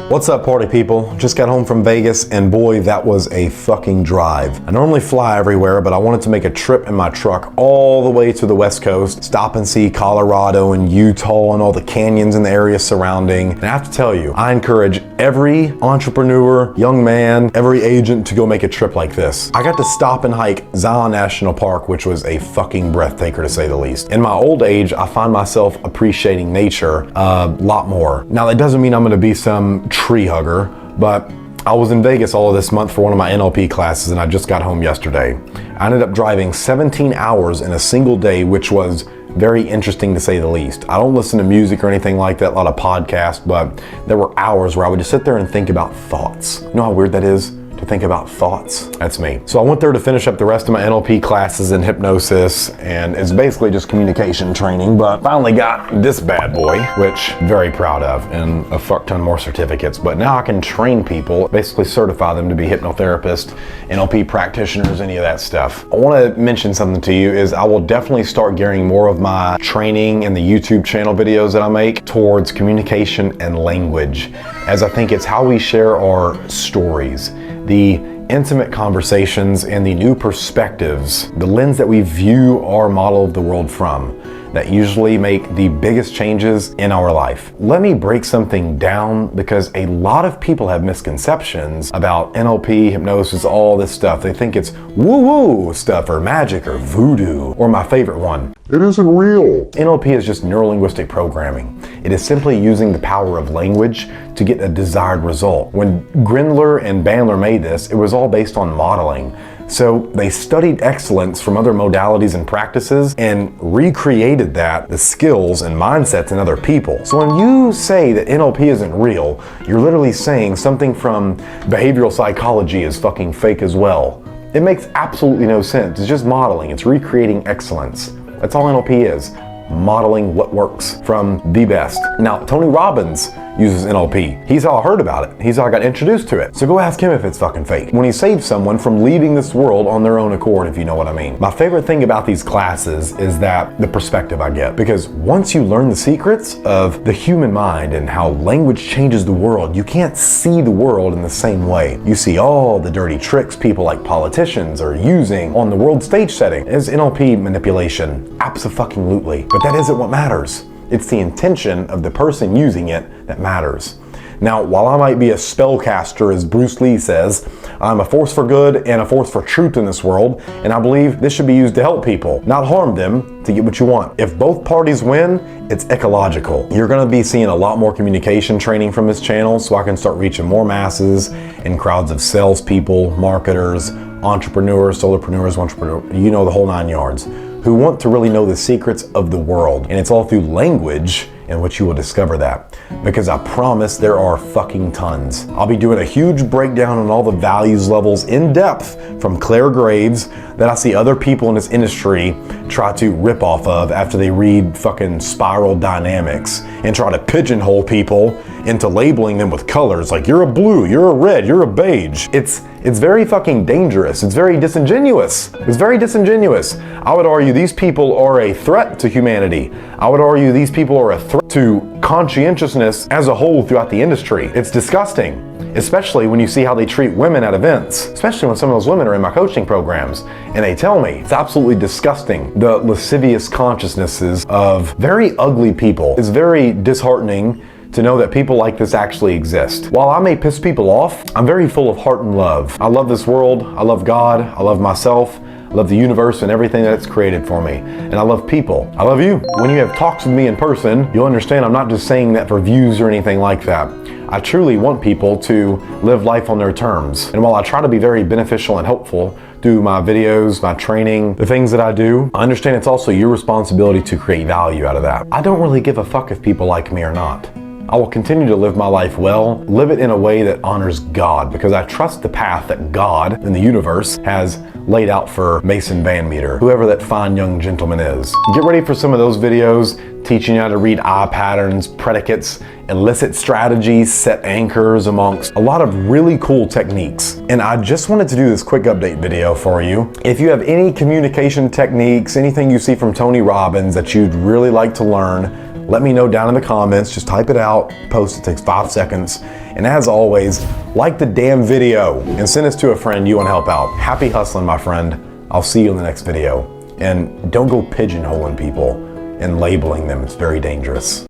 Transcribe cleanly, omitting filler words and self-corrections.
What's up, party people? Just got home from Vegas and boy, that was a fucking drive. I normally fly everywhere, but I wanted to make a trip in my truck all the way to the West Coast, stop and see Colorado and Utah and all the canyons in the area surrounding. And I have to tell you, I encourage every entrepreneur, young man, every agent to go make a trip like this. I got to stop and hike Zion National Park, which was a fucking breathtaker to say the least. In my old age, I find myself appreciating nature a lot more. Now, that doesn't mean I'm gonna be some tree hugger, but I was in Vegas all of this month for one of my NLP classes and I just got home yesterday. I ended up driving 17 hours in a single day, which was very interesting to say the least. I don't listen to music or anything like that, a lot of podcasts, but there were hours where I would just sit there and think about thoughts. You know how weird that is? To think about thoughts. That's me. So I went there to finish up the rest of my NLP classes in hypnosis, and it's basically just communication training, but finally got this bad boy, which I'm very proud of, and a fuck ton more certificates. But now I can train people, basically certify them to be hypnotherapists, NLP practitioners, any of that stuff. I want to mention something to you is I will definitely start gearing more of my training and the YouTube channel videos that I make towards communication and language, as I think it's how we share our stories, the intimate conversations and the new perspectives, the lens that we view our model of the world from, that usually make the biggest changes in our life. Let me break something down because a lot of people have misconceptions about NLP, hypnosis, all this stuff. They think it's woo-woo stuff or magic or voodoo, or my favorite one, it isn't real. NLP is just neuro-linguistic programming. It is simply using the power of language to get a desired result. When Grindler and Bandler made this, it was all based on modeling. So they studied excellence from other modalities and practices and recreated that, the skills and mindsets in other people. So when you say that NLP isn't real, you're literally saying something from behavioral psychology is fucking fake as well. It makes absolutely no sense. It's just modeling. It's recreating excellence. That's all NLP is. Modeling what works from the best. Now, Tony Robbins uses NLP. He's how I heard about it. He's how I got introduced to it. So go ask him if it's fucking fake. When he saved someone from leaving this world on their own accord, if you know what I mean. My favorite thing about these classes is that the perspective I get. Because once you learn the secrets of the human mind and how language changes the world, you can't see the world in the same way. You see all the dirty tricks people like politicians are using on the world stage setting as NLP manipulation. Abso-fucking-lutely. But that isn't what matters. It's the intention of the person using it that matters. Now, while I might be a spellcaster, as Bruce Lee says, I'm a force for good and a force for truth in this world, and I believe this should be used to help people, not harm them to get what you want. If both parties win, it's ecological. You're gonna be seeing a lot more communication training from this channel so I can start reaching more masses and crowds of salespeople, marketers, entrepreneurs, solopreneurs, entrepreneurs, you know, the whole 9 yards, who want to really know the secrets of the world. And it's all through language in which you will discover that. Because I promise there are fucking tons. I'll be doing a huge breakdown on all the values levels in depth from Claire Graves that I see other people in this industry try to rip off of after they read fucking Spiral Dynamics and try to pigeonhole people into labeling them with colors like you're a blue, you're a red, you're a beige. It's very fucking dangerous. It's very disingenuous. It's very disingenuous. I would argue these people are a threat to humanity. I would argue these people are a threat to conscientiousness as a whole throughout the industry. It's disgusting, especially when you see how they treat women at events, especially when some of those women are in my coaching programs and they tell me it's absolutely disgusting. The lascivious consciousnesses of very ugly people is very disheartening to know that people like this actually exist. While I may piss people off, I'm very full of heart and love. I love this world, I love God, I love myself, I love the universe and everything that it's created for me. And I love people. I love you. When you have talks with me in person, you'll understand I'm not just saying that for views or anything like that. I truly want people to live life on their terms. And while I try to be very beneficial and helpful through my videos, my training, the things that I do, I understand it's also your responsibility to create value out of that. I don't really give a fuck if people like me or not. I will continue to live my life well, live it in a way that honors God, because I trust the path that God and the universe has laid out for Mason VanMeter, whoever that fine young gentleman is. Get ready for some of those videos teaching you how to read eye patterns, predicates, elicit strategies, set anchors, amongst a lot of really cool techniques. And I just wanted to do this quick update video for you. If you have any communication techniques, anything you see from Tony Robbins that you'd really like to learn, Let me know down in the comments. Just type it out, post it, takes 5 seconds. And as always, like the damn video and send this to a friend you want to help out. Happy hustling, my friend. I'll see you in the next video. And don't go pigeonholing people and labeling them. It's very dangerous.